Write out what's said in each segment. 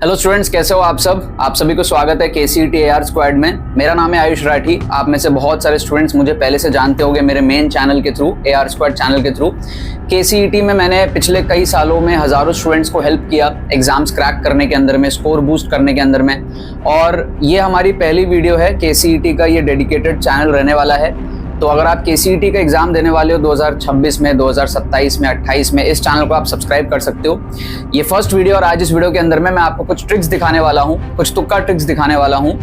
Hello students, कैसे हो आप सब। आप सभी को स्वागत है KCET AR स्क्वाड में। मेरा नाम है आयुष राठी। आप में से बहुत सारे स्टूडेंट्स मुझे पहले से जानते होंगे मेरे मेन चैनल के थ्रू, AR स्क्वाड चैनल के थ्रू। KCET में मैंने पिछले कई सालों में हजारों स्टूडेंट्स को हेल्प किया एग्जाम्स क्रैक करने के अंदर में, स्कोर बूस्ट करने के अंदर में। और ये हमारी पहली वीडियो है KCET का, ये डेडिकेटेड चैनल रहने वाला है। तो अगर आप KCET का एग्जाम देने वाले हो 2026 में, 2027 में, 28 में, इस चैनल को आप सब्सक्राइब कर सकते हो। ये फर्स्ट वीडियो और आज इस वीडियो के अंदर में मैं आपको कुछ ट्रिक्स दिखाने वाला हूँ, कुछ तुक्का ट्रिक्स दिखाने वाला हूँ।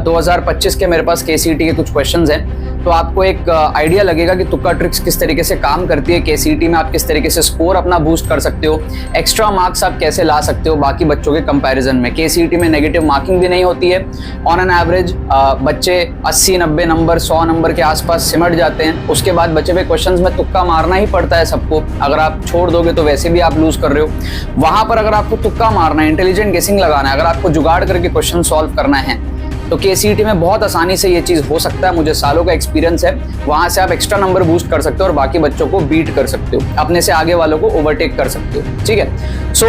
2025 के मेरे पास KCET के कुछ क्वेश्चंस हैं, तो आपको एक आइडिया लगेगा कि तुक्का ट्रिक्स किस तरीके से काम करती है। KCET में आप किस तरीके से स्कोर अपना बूस्ट कर सकते हो, एक्स्ट्रा मार्क्स आप कैसे ला सकते हो बाकी बच्चों के कंपैरिजन में। KCET में नेगेटिव मार्किंग भी नहीं होती है। ऑन एन एवरेज बच्चे 80-90 नंबर, 100 नंबर के आसपास सिमट जाते हैं। उसके बाद बचे हुए क्वेश्चंस में तुक्का मारना ही पड़ता है सबको। अगर आप छोड़ दोगे तो वैसे भी आप लूज कर रहे हो। वहां पर अगर आपको तुक्का मारना है, इंटेलिजेंट गेसिंग लगाना है, अगर आपको जुगाड़ करके क्वेश्चन सॉल्व करना है, तो KCET में बहुत आसानी से ये चीज हो सकता है। मुझे सालों का एक्सपीरियंस है। वहां से आप एक्स्ट्रा नंबर बूस्ट कर सकते हो और बाकी बच्चों को बीट कर सकते हो, अपने से आगे वालों को ओवरटेक कर सकते हो। ठीक है, सो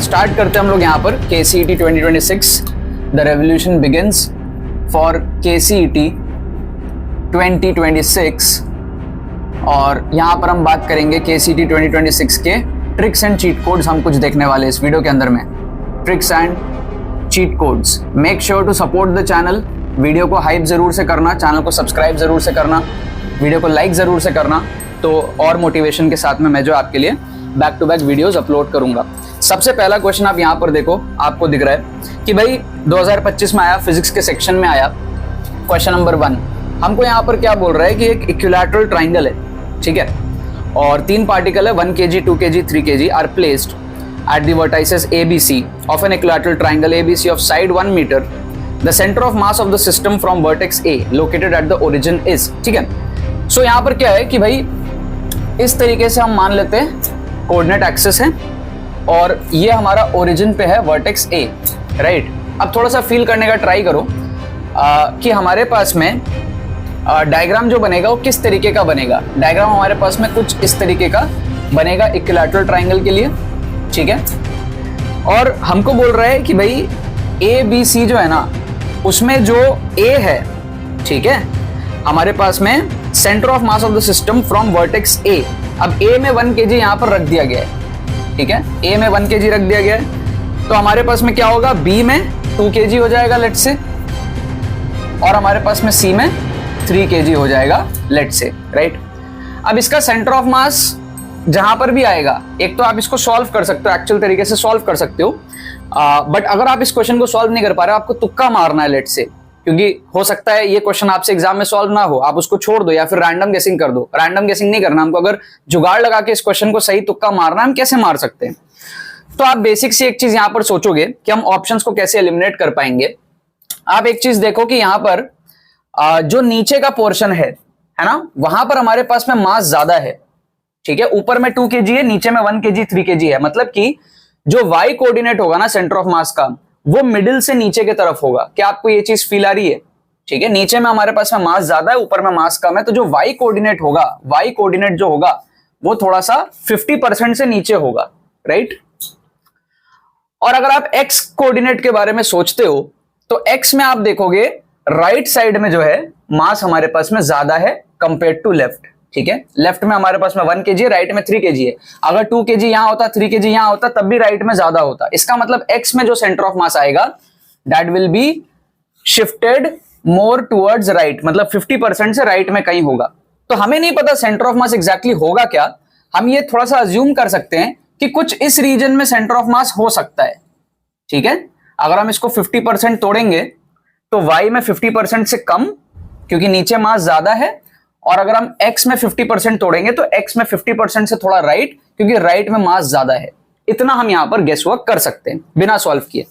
स्टार्ट करते हैं हम लोग यहाँ पर। KCET 2026 the revolution begins for KCET 2026। और यहाँ पर हम बात करेंगे KCET 2026 के ट्रिक्स एंड चीट कोड्स। हम कुछ देखने वाले इस वीडियो के अंदर में, tricks and cheat codes. Make sure to support the channel. Video को हाइप जरूर से करना, चैनल को सब्सक्राइब जरूर से करना, वीडियो को लाइक जरूर से करना, तो और मोटिवेशन के साथ में मैं जो आपके लिए back to back videos upload करूंगा। सबसे पहला क्वेश्चन आप यहाँ पर देखो, आपको दिख रहा है कि भाई 2025 में आया, फिजिक्स के सेक्शन में आया। क्वेश्चन नंबर 1 हमको यहाँ पर क्या बोल रहा है कि एक इक्विलैटरल ट्राइंगल है, ठीक है, और 3 पार्टिकल है, 1 kg, 2 kg, 3 kg are placed at the vertices ABC of an equilateral triangle ABC of side 1 meter. The center of mass of the system from vertex A located at the origin is। ठीक है, सो यहाँ पर क्या है कि भाई इस तरीके से हम मान लेते हैं कोऑर्डिनेट एक्सिस है और ये हमारा ओरिजिन पे है वर्टेक्स A, राइट। अब थोड़ा सा फील करने का ट्राई करो कि हमारे पास में डायग्राम जो बनेगा वो किस तरीके का बनेगा। डायग्राम हमारे पास में कुछ इस तरीके का बनेगा इक्विलैटरल ट्राइंगल के लिए, ठीक है। और हमको बोल रहा है कि भाई ABC जो है ना, उसमें जो A है, ठीक है, हमारे पास में centre of mass of the system from vertex A। अब A में 1 kg यहाँ पर रख दिया गया है, ठीक है, A में 1 kg रख दिया गया है, तो हमारे पास में क्या होगा, B में 2 kg हो जाएगा लेट से, और हमारे पास में C में 3 kg हो जाएगा लेट से, राइट। अब इसका सेंटर ऑफ मास जहां पर भी आएगा, एक तो आप इसको सॉल्व कर सकते हो, एक्चुअल तरीके से सॉल्व कर सकते हो, बट अगर आप इस क्वेश्चन को सॉल्व नहीं कर पा रहे हो, आपको तुक्का मारना है लेट से, क्योंकि हो सकता है ये क्वेश्चन आपसे एग्जाम में सॉल्व ना हो, आप उसको छोड़ दो या फिर रैंडम गेसिंग कर दो। रैंडम गेसिंग नहीं करना हमको, अगर जुगाड़ लगा के इस क्वेश्चन को सही तुक्का मारना, हम कैसे मार सकते हैं। तो आप बेसिक से एक चीज यहां पर सोचोगे कि हम ऑप्शंस को कैसे एलिमिनेट कर पाएंगे। आप एक चीज देखो कि यहां पर जो नीचे का पोर्शन है ना, वहां पर हमारे पास में मास ज्यादा है, ठीक है। ऊपर में 2 kg है, नीचे में 1 kg, 3 kg है। मतलब कि जो y कोऑर्डिनेट होगा ना सेंटर ऑफ मास का, वो मिडिल से नीचे की तरफ होगा। क्या आपको ये चीज फील आ रही है, ठीक है। नीचे में हमारे पास में मास ज्यादा है, ऊपर में मास कम है, तो जो y कोऑर्डिनेट होगा, y कोऑर्डिनेट जो होगा वो थोड़ा सा 50% से नीचे होगा, राइट। और अगर आप x कोऑर्डिनेट के बारे में सोचते हो, तो x में आप देखोगे राइट साइड में जो है मास हमारे पास में ज्यादा है कंपेयर टू लेफ्ट, ठीक है। लेफ्ट में हमारे पास में 1 kg है, राइट में 3 kg है। अगर 2 kg यहां होता, 3 kg यहां होता, तब भी राइट में ज्यादा होता। इसका मतलब x में जो सेंटर ऑफ मास आएगा, that will be shifted more towards right, मतलब 50% से राइट में कहीं होगा। तो हमें नहीं पता सेंटर ऑफ मास एग्जैक्टली होगा क्या, हम ये थोड़ा सा अज्यूम कर सकते हैं कि कुछ इस रीजन में सेंटर ऑफ मास हो सकता है, ठीक है। अगर हम इसको 50% तोड़ेंगे तो y में 50% से कम, क्योंकि नीचे मास ज्यादा है, और अगर हम x में 50% तोड़ेंगे तो x में 50% से थोड़ा राइट, क्योंकि राइट में मास ज्यादा है। इतना हम यहां पर गेस वर्क कर सकते हैं बिना सॉल्व किए।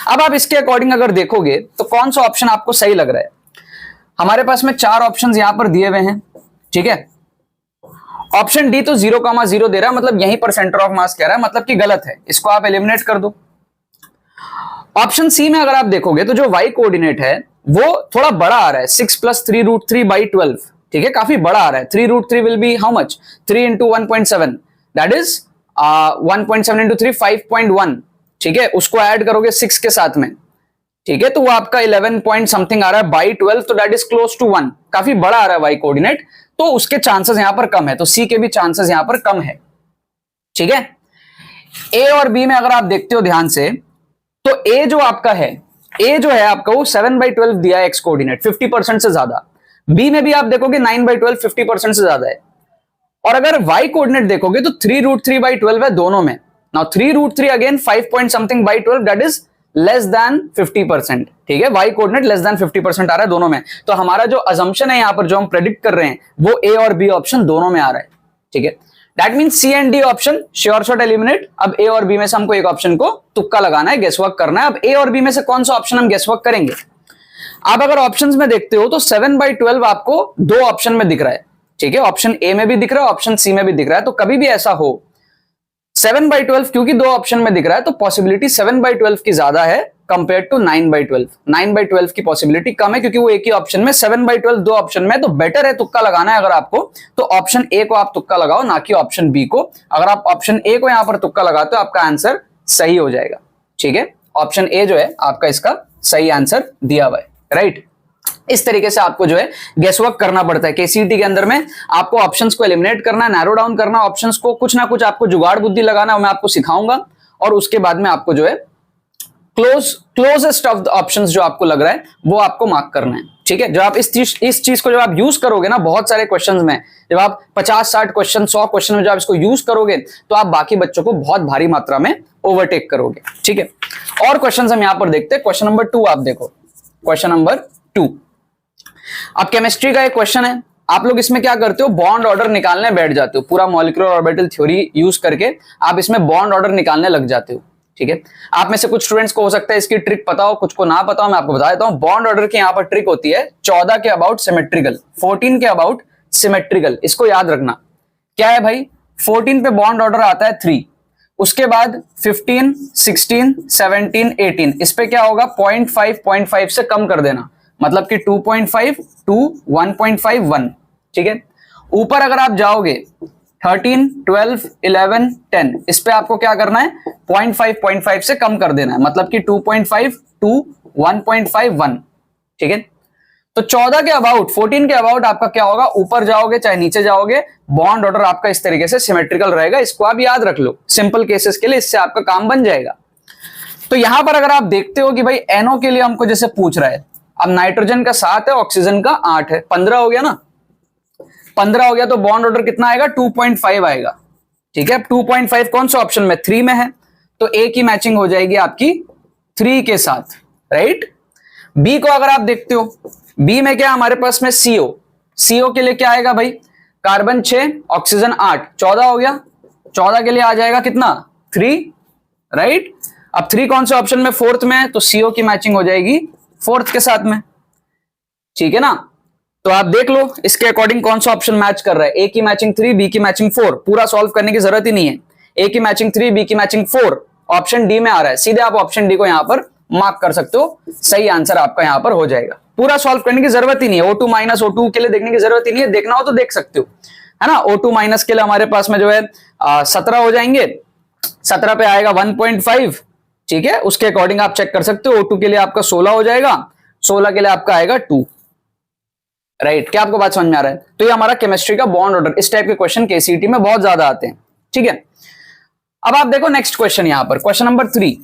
अब आप इसके अकॉर्डिंग अगर देखोगे तो कौन सा ऑप्शन आपको सही लग रहा है। हमारे पास में 4 ऑप्शंस यहां पर दिए हुए हैं, ठीक है। ऑप्शन डी तो 0,0 दे रहा है, मतलब यहीं पर सेंटर ऑफ मास कह रहा है, मतलब कि गलत है, इसको आप एलिमिनेट कर दो। ऑप्शन सी में अगर आप देखोगे तो जो y कोऑर्डिनेट है वो थोड़ा बड़ा आ रहा है, 6 + 3√3/12, ठीक है, काफी बड़ा आ रहा है। 3√3 will be how much, 3 × 1.7, that is 1.7 × 3 5.1, ठीक है, उसको ऐड करोगे 6 के साथ में, ठीक है, तो वो आपका 11 पॉइंट समथिंग आ रहा है बाई 12, तो दैट इज क्लोज टू 1, काफी बड़ा आ रहा है वाई कोऑर्डिनेट, तो उसके चांसेस यहां पर कम है, तो सी के भी चांसेस यहां पर कम है। ठीक है, ए और बी में अगर आप देखते हो ध्यान से, तो ए जो आपका है, ए जो है आपका वो 7/12 दिया है एक्स कोऑर्डिनेट, 50% से ज्यादा। बी में भी आप देखोगे 9/12 50% से ज्यादा है। और अगर वाई कोऑर्डिनेट देखोगे तो 3√3/12 है दोनों में। Now 3√3 again 5 point something by 12, that is less than 50%। ठीक है, वाई कोऑर्डिनेट लेस देन 50% आ रहा है दोनों में। तो हमारा जो अजम्पशन है यहां पर, जो हम प्रेडिक्ट कर रहे हैं, वो ए और बी ऑप्शन दोनों में आ रहा है। ठीक है, that means C and D option sure shot eliminate. अब ए और बी में से हमको एक ऑप्शन को तुक्का लगाना है, गेसवर्क करना है। अब ए और बी में से कौन सा ऑप्शन हम गेसवर्क करेंगे? आप अगर ऑप्शंस में देखते हो तो 7/12 आपको दो ऑप्शन में दिख रहा है। ठीक है, ऑप्शन ए में भी दिख रहा है, ऑप्शन सी में भी दिख रहा है। तो कभी भी ऐसा हो 7/12 क्योंकि दो ऑप्शन में दिख रहा है, तो पॉसिबिलिटी 7/12 की ज्यादा है कंपेयर टू 9/12। 9/12 की पॉसिबिलिटी कम है क्योंकि वो एक ही ऑप्शन में, 7/12 दो ऑप्शन में, तो बेटर है तुक्का लगाना है अगर आपको, तो ऑप्शन ए को आप तुक्का लगाओ, ना कि ऑप्शन बी को। अगर आप ऑप्शन ए को यहां पर तुक्का लगाते हो आपका आंसर सही हो जाएगा। ठीक है, ऑप्शन ए जो है आपका इसका सही आंसर दिया हुआ है, राइट। इस तरीके से आपको जो है गेसवर्क करना पड़ता है। केसीटी के अंदर में आपको ऑप्शंस को एलिमिनेट करना, नैरो डाउन करना ऑप्शंस को, कुछ ना कुछ आपको जुगाड़ बुद्धि लगाना, मैं आपको सिखाऊंगा। और उसके बाद में आपको जो है क्लोजेस्ट ऑफ द ऑप्शंस जो आपको लग रहा है वो आपको मार्क करना है। ठीक है, जब आप इस चीज को जब आप यूज करोगे ना बहुत सारे क्वेश्चंस में, जब आप 50-60 क्वेश्चन 100 क्वेश्चन में जब आप इसको यूज करोगे तो आप बाकी बच्चों को बहुत भारी मात्रा में ओवरटेक करोगे। ठीक है, और क्वेश्चन हम यहां पर देखते हैं। क्वेश्चन नंबर 2 आप देखो, क्वेश्चन नंबर 2 अब केमिस्ट्री का एक क्वेश्चन है। आप लोग इसमें क्या करते हो, बॉन्ड ऑर्डर निकालने बैठ जाते हो, पूरा मॉलिक्यूलर ऑर्बिटल थ्योरी यूज करके आप इसमें बॉन्ड ऑर्डर निकालने लग जाते हो। ठीक है, आप में से कुछ स्टूडेंट्स को हो सकता है इसकी ट्रिक पता हो, कुछ को ना पता हो, मैं आपको बता देता हूं। बॉन्ड ऑर्डर की यहां पर ट्रिक होती है 14 के अबाउट सिमेट्रिकल, 14 के अबाउट सिमेट्रिकल। इसको याद रखना क्या है भाई, 14 पे बॉन्ड ऑर्डर आता है 3, उसके बाद 15, 16, 17, 18, इस पे क्या होगा 0.5 से कम कर देना, मतलब कि 2.5 टू 1.5 1। ठीक है, ऊपर अगर आप जाओगे 13, 12, 11, 10, इस पे आपको क्या करना है 0.5 से कम कर देना है, मतलब कि 2.5 टू 1.5 1। ठीक है, तो 14 के अबाउट 14 के अबाउट आपका क्या होगा, ऊपर जाओगे चाहे नीचे जाओगे, बॉन्ड ऑर्डर आपका इस तरीके से सिमेट्रिकल रहेगा। इसको आप याद रख लो सिंपल केसेस के लिए, इससे आपका काम बन जाएगा। तो यहां पर अगर आप देखते हो कि भाई एनओ के लिए हमको जैसे पूछ रहा है, अब नाइट्रोजन का 7 है, ऑक्सीजन का 8 है, 15 हो गया ना, 15 हो गया, तो बॉन्ड ऑर्डर कितना आएगा 2.5 आएगा। ठीक है, 2.5 कौन सा ऑप्शन में 3 में है, तो ए की मैचिंग हो जाएगी आपकी 3 के साथ, राइट। बी को अगर आप देखते हो, बी में क्या हमारे पास में सीओ, सीओ के लिए क्या आएगा भाई, कार्बन 6, ऑक्सीजन 8, 14 हो गया, 14 के लिए आ जाएगा कितना 3, राइट। अब 3 कौन से ऑप्शन में, 4th में है, तो सीओ की मैचिंग हो जाएगी 4th के साथ में। ठीक है ना, तो आप देख लो इसके अकॉर्डिंग कौन सा ऑप्शन मैच कर रहा है। ए की मैचिंग 3, बी की मैचिंग 4, पूरा सॉल्व करने की जरूरत ही नहीं है। ए की मैचिंग 3, बी की मैचिंग 4, ऑप्शन डी में आ रहा है, सीधे आप ऑप्शन डी को यहां पर मार्क कर सकते हो, सही आंसर आपका यहां पर हो जाएगा। पूरा सॉल्व करने की जरूरत ही नहीं है, O2 माइनस O2 के लिए देखने की जरूरत ही नहीं है, देखना हो तो देख सकते हो, है ना। O2 माइनस के लिए हमारे पास में जो है 17 हो जाएंगे, 17 पे आएगा 1.5। ठीक है, उसके अकॉर्डिंग आप चेक कर सकते हो। O2 के लिए आपका 16 हो जाएगा, 16 के लिए आपका आएगा 2, राइट। क्या आपको बात समझ में आ रहा है? तो ये हमारा केमिस्ट्री का बॉन्ड ऑर्डर, इस टाइप के क्वेश्चन केसीटी में बहुत ज्यादा आते हैं। ठीक है, अब आप देखो नेक्स्ट क्वेश्चन, यहां पर क्वेश्चन नंबर 3।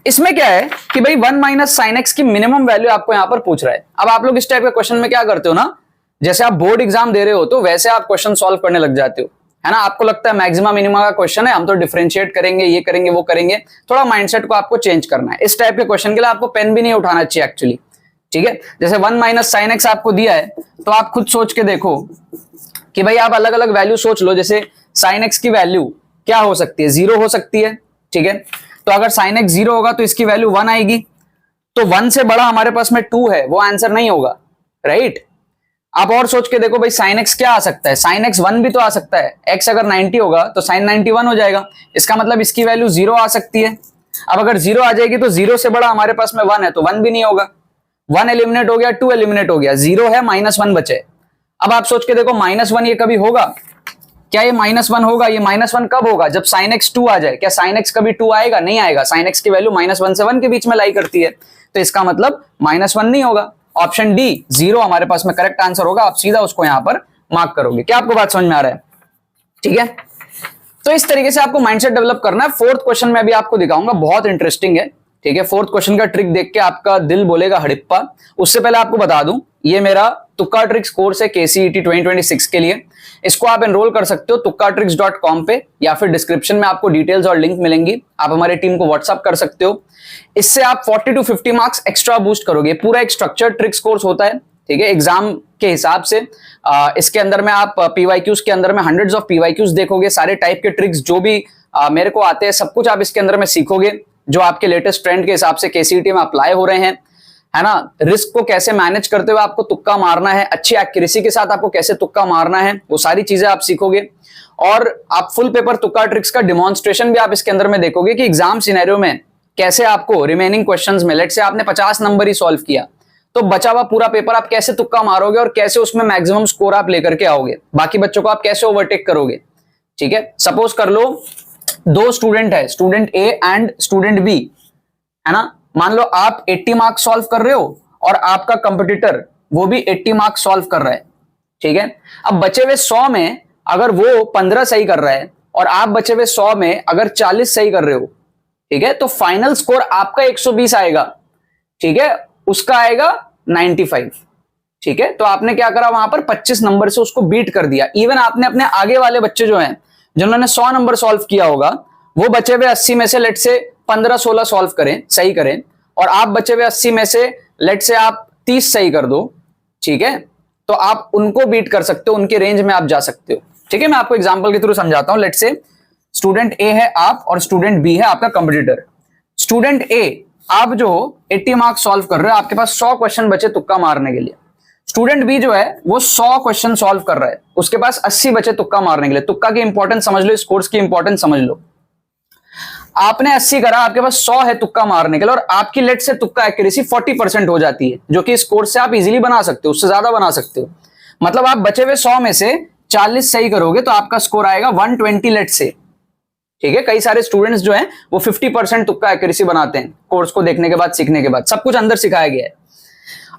इसमें क्या है कि भाई 1 माइनस साइन एक्स की मिनिमम वैल्यू आपको यहां पर पूछ रहा है। अब आप लोग इस टाइप के क्वेश्चन में क्या करते हो ना, जैसे आप बोर्ड एग्जाम दे रहे हो तो वैसे आप क्वेश्चन सॉल्व करने लग जाते हो, है ना। आपको लगता है मैक्सिमम मिनिमम का क्वेश्चन है, हम तो डिफरेंशिएट करेंगे, ये करेंगे वो करेंगे, थोड़ा माइंडसेट को आपको चेंज करना है। इस टाइप के क्वेश्चन के लिए आपको पेन भी नहीं उठाना चाहिए एक्चुअली। ठीक है, जैसे 1 माइनस साइन एक्स आपको दिया है, तो आप खुद सोच के देखो कि भाई आप अलग अलग वैल्यू सोच लो। जैसे साइन एक्स की वैल्यू क्या हो सकती है, 0 हो सकती है। ठीक है, तो अगर साइन एक्स 0 होगा तो इसकी वैल्यू 1 आएगी, तो 1 से बड़ा हमारे पास में 2 है, वो आंसर नहीं होगा, राइट। आप और सोच के देखो भाई साइन एक्स क्या आ सकता है, साइन एक्स 1 भी तो आ सकता है। एक्स अगर 90 होगा तो साइन 91 हो जाएगा, इसका मतलब इसकी वैल्यू 0 आ सकती है। अब अगर 0 आ जाएगी तो 0 से बड़ा हमारे पास में 1 है, तो 1 भी नहीं होगा। 1 एलिमिनेट हो गया, 2 एलिमिनेट हो गया, 0 है, -1 बचे। अब आप सोच के देखो -1 ये कभी होगा, क्या ये -1 होगा? ये -1 कब होगा? जब sin x 2 आ जाए। क्या sin x कभी 2 आएगा? नहीं आएगा। sin x की वैल्यू -1 से 1 के बीच में लाई करती है, तो इसका मतलब -1 नहीं होगा। ऑप्शन डी 0 हमारे पास में करेक्ट आंसर होगा। आप सीधा उसको यहां पर मार्क करोगे। क्या आपको बात समझ में आ रहा है? ठीक है, तो इस तरीके से आपको माइंडसेट डेवलप करना है। फोर्थ क्वेश्चन में अभी आपको दिखाऊंगा, बहुत इंटरेस्टिंग है। ठीक है, फोर्थ क्वेश्चन का ट्रिक देख के आपका दिल बोलेगा हड़प्पा। उससे पहले आपको बता दूं, ये मेरा तुक्का ट्रिक्स कोर्स है KCET 2026 के लिए। इसको आप एनरोल कर सकते हो tukkatricks.com पे, या फिर डिस्क्रिप्शन में आपको डिटेल्स और लिंक मिलेंगी। आप हमारे टीम को व्हाट्सअप कर सकते हो। इससे आप 40 to 50 मार्क्स एक्स्ट्रा बूस्ट करोगे। पूरा एक स्ट्रक्चर्ड ट्रिक्स कोर्स होता है, ठीक है, एग्जाम के हिसाब से। इसके अंदर में आप PYQs के अंदर में हंड्रेड्स ऑफ PYQs देखोगे। सारे टाइप के ट्रिक्स जो भी मेरे को आते हैं, सब कुछ आप इसके अंदर में सीखोगे, जो आपके लेटेस्ट ट्रेंड के हिसाब से KCET में अप्लाई हो रहे हैं, है ना। रिस्क को कैसे मैनेज करते हुए आपको तुक्का मारना है, अच्छी एक्यूरेसी के साथ आपको कैसे तुक्का मारना है, वो सारी चीजें आप सीखोगे। और आप फुल पेपर तुक्का ट्रिक्स का डिमॉन्स्ट्रेशन भी आप इसके अंदर में देखोगे कि एग्जाम सिनेरियो में कैसे आपको रिमेनिंग क्वेश्चंस में, लेट से आपने 50 नंबर ही सॉल्व किया, तो बचा हुआ पूरा पेपर आप कैसे तुक्का मारोगे और कैसे उसमें मैक्सिमम स्कोर आप लेकर के आओगे, बाकी बच्चों को आप कैसे ओवरटेक करोगे। ठीक है, सपोज कर लो 2 स्टूडेंट है, student A and student B, है ना। मान लो आप 80 मार्क्स सॉल्व कर रहे हो और आपका कंपटीटर वो भी 80 मार्क्स सॉल्व कर रहा है। ठीक है, अब बचे हुए 100 में अगर वो 15 सही कर रहा है और आप बचे हुए 100 में अगर 40 सही कर रहे हो, ठीक है, तो फाइनल स्कोर आपका 120 आएगा। ठीक है, उसका आएगा 95। ठीक है, तो आपने क्या करा, वहां पर 25 नंबर से उसको बीट कर दिया। इवन आपने अपने आगे वाले बच्चे जो हैं, जिन्होंने 100 नंबर सॉल्व किया होगा, वो बचे हुए 80 में से लेट से 15-16 सॉल्व करें, सही करें, और आप बचे हुए 80 में से लेट से आप 30 सही कर दो। ठीक है, तो आप उनको बीट कर सकते हो, उनके रेंज में आप जा सकते हो। ठीक है, मैं आपको एग्जांपल के थ्रू समझाता हूं। लेट से स्टूडेंट A है आप और स्टूडेंट B है आपका कंपटीटर। स्टूडेंट A, आप जो 80 मार्क्स सॉल्व कर रहे हो, आपके पास 100 क्वेश्चन बचे तुक्का मारने के लिए। स्टूडेंट B जो है वो 100 क्वेश्चन सॉल्व कर रहा है, उसके पास 80 बचे तुक्का मारने के लिए। तुक्का की इंपॉर्टेंस समझ लो, इस कोर्स की इंपॉर्टेंस समझ लो। आपने 80 करा, आपके पास 100 है तुक्का मारने के लिए, और आपकी लेट से तुक्का एक्यूरेसी 40% हो जाती है, जो कि इस कोर्स से आप इजीली बना सकते हो, उससे ज्यादा बना सकते हो। मतलब आप बचे हुए 100 में से 40 सही करोगे तो आपका स्कोर आएगा 120 लेट से। ठीक है, कई सारे स्टूडेंट्स जो हैं वो 50% तुक्का एक्यूरेसी बनाते हैं कोर्स को देखने के बाद, सीखने के बाद, सब कुछ अंदर सिखाया गया है।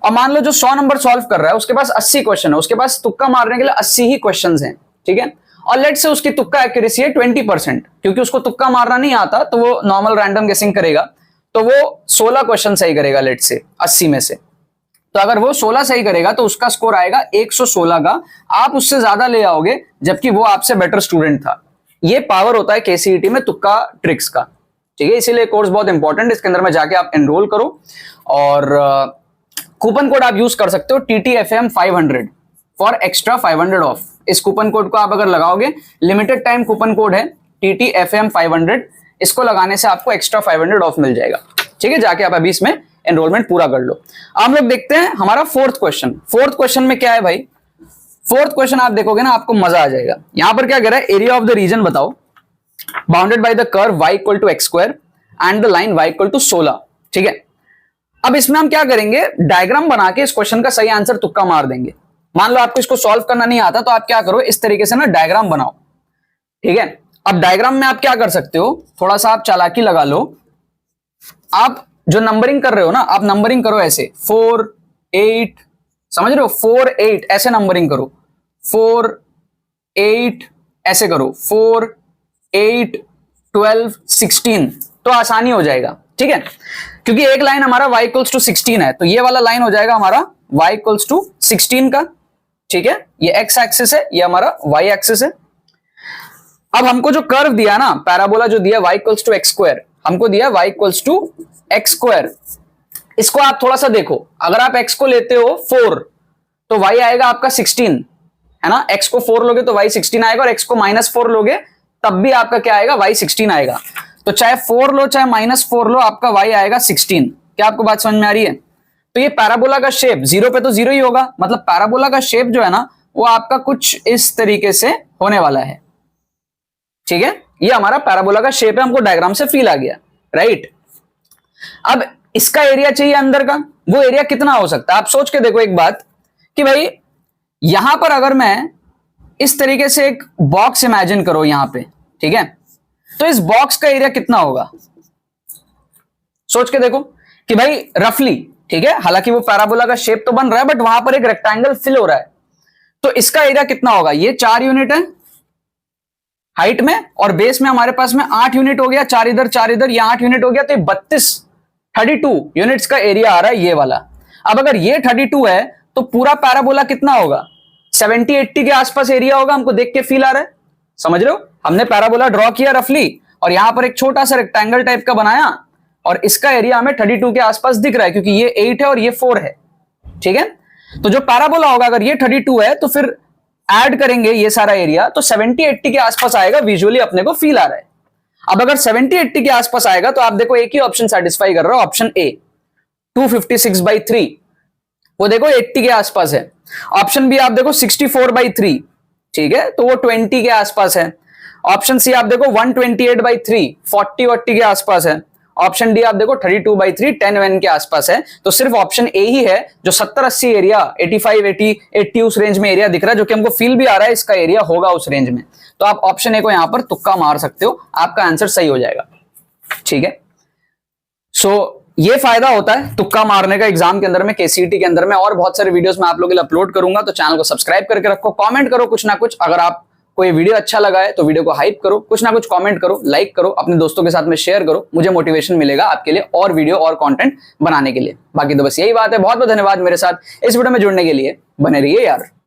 और मान लो जो 100 नंबर सॉल्व कर रहा है, उसके पास 80 क्वेश्चन है, उसके पास तुक्का मारने के लिए 80 ही क्वेश्चंस हैं। ठीक है, और लेट से उसकी तुक्का एक्यूरेसी है 20%, क्योंकि उसको तुक्का मारना नहीं आता, तो वो नॉर्मल रैंडम गेसिंग करेगा, तो वो 16 क्वेश्चन सही करेगा लेट से 80 में से। तो अगर वो 16 सही करेगा तो उसका स्कोर आएगा 116 का। आप उससे ज्यादा ले आओगे, जबकि वो आपसे बेटर स्टूडेंट था। ये पावर होता है KCET में तुक्का ट्रिक्स का। ठीक है, इसीलिए कोर्स बहुत इंपॉर्टेंट है। इसके अंदर में जाके आप एनरोल करो, और कूपन कोड आप यूज कर सकते हो TTFM 500 फॉर एक्स्ट्रा 500 ऑफ। इस कूपन कोड को आप अगर लगाओगे, लिमिटेड टाइम कूपन कोड है TTFM 500, इसको लगाने से आपको एक्स्ट्रा 500 ऑफ मिल जाएगा। ठीक है, जाके आप अभी इसमें एनरोलमेंट पूरा कर लो। हम लोग देखते हैं हमारा फोर्थ क्वेश्चन। फोर्थ क्वेश्चन में क्या है भाई? फोर्थ क्वेश्चन आप देखोगे ना, आपको मजा आ जाएगा। यहां पर क्या कह रहा है, एरिया ऑफ द रीजन बताओ bounded by the curve y equal to x square and the line y equal to 16। ठीक है, अब इसमें हम क्या करेंगे, डायग्राम बना के इस क्वेश्चन का सही आंसर तुक्का मार देंगे। मान लो आपको इसको सॉल्व करना नहीं आता, तो आप क्या करो, इस तरीके से ना डायग्राम बनाओ। ठीक है, अब डायग्राम में आप क्या कर सकते हो, थोड़ा सा आप चालाकी लगा लो। आप जो नंबरिंग कर रहे हो ना, आप नंबरिंग करो ऐसे 4 8, समझ रहे हो, 4 8 ऐसे नंबरिंग करो, 4 8 ऐसे करो, 4 8 12 16, तो आसानी हो जाएगा। ठीक है, क्योंकि एक लाइन हमारा y इक्वल्स टू 16 है, तो ये वाला लाइन हो जाएगा हमारा y इक्वल्स टू 16 का। ठीक है, ये x एक्सिस है, ये हमारा y एक्सिस है। अब हमको जो कर्व दिया ना, पैराबोला जो दिया y equals to x square, हमको दिया y equals to x square. इसको आप थोड़ा सा देखो, अगर आप x को लेते हो 4 तो y आएगा आपका 16, है ना। x को 4 लोगे तो y 16 आएगा, और x को -4 लोगे तब भी आपका क्या आएगा, y 16 आएगा। तो चाहे 4 लो चाहे -4 लो, आपका y आएगा 16। क्या आपको बात समझ में आ रही है? तो ये पैराबोला का शेप 0 पे तो 0 ही होगा, मतलब पैराबोला का शेप जो है ना, वो आपका कुछ इस तरीके से होने वाला है। ठीक है, ये हमारा पैराबोला का शेप है, हमको डायग्राम से फील आ गया, राइट। अब इसका एरिया चाहिए अंदर का, वो एरिया कितना हो सकता है? आप सोच के देखो एक बात कि भाई यहां पर अगर मैं इस तरीके से एक बॉक्स इमेजिन करो यहां पे, ठीक है। तो इस बॉक्स का एरिया कितना होगा, सोच के देखो कि भाई रफली, ठीक है, हालांकि वो पैराबोला का शेप तो बन रहा है बट वहां पर एक रेक्टेंगल फिल हो रहा है, तो इसका एरिया कितना होगा। ये 4 यूनिट है हाइट में और बेस में हमारे पास में 8 यूनिट हो गया, 4 इधर ये 8 यूनिट हो गया, तो 32 यूनिट्स का एरिया आ रहा है ये वाला। अब अगर ये 32 है तो पूरा पैराबोला कितना होगा, 70-80 के आसपास एरिया होगा। हमको देख के फील आ रहा है, समझ रहे हो, हमने पैराबोला ड्रॉ किया रफली और यहां पर एक छोटा सा रेक्टेंगल टाइप का बनाया और इसका एरिया हमें 32 के आसपास दिख रहा है क्योंकि ये 8 है और ये 4 है, ठीक है। तो जो पैराबोला होगा अगर ये 32 है तो फिर ऐड करेंगे ये सारा एरिया तो 70-80 के आसपास आएगा, विजुअली अपने को फील आ रहा है। अब अगर 70-80 के आसपास आएगा तो आप देखो एक ही ऑप्शन सेटिस्फाई कर रहा है, ऑप्शन ए 256/3, वो देखो 80 के आसपास है। ऑप्शन बी आप देखो 64/3, ठीक है, तो वो 20 के आसपास है। ऑप्शन सी आप देखो 128/3, 40 के आसपास है। ऑप्शन डी आप देखो 32/3, 10 के आसपास है। तो सिर्फ ऑप्शन ए ही है जो 70-80 एरिया, 85-80 उस रेंज में एरिया दिख रहा है, जो कि हमको फील भी आ रहा है इसका एरिया होगा उस रेंज में। तो आप ऑप्शन ए को यहां पर तुक्का मार सकते हो, आपका आंसर सही हो जाएगा, ठीक है। सो ये फायदा होता है तुक्का मारने का एग्जाम के अंदर में, केसीईटी के अंदर में। और बहुत सारे वीडियोस मैं आप लोगों के लिए अपलोड करूंगा, तो चैनल को सब्सक्राइब करके रखो, कमेंट करो कुछ ना कुछ। अगर आप कोई वीडियो अच्छा लगा है तो वीडियो को हाइप करो, कुछ ना कुछ कमेंट करो, लाइक करो, अपने दोस्तों के साथ में शेयर करो, मुझे मोटिवेशन मिलेगा आपके लिए और वीडियो और कंटेंट बनाने के लिए। बाकी तो बस यही बात है। बहुत बहुत धन्यवाद मेरे साथ इस वीडियो में जुड़ने के लिए, बने रहिए यार।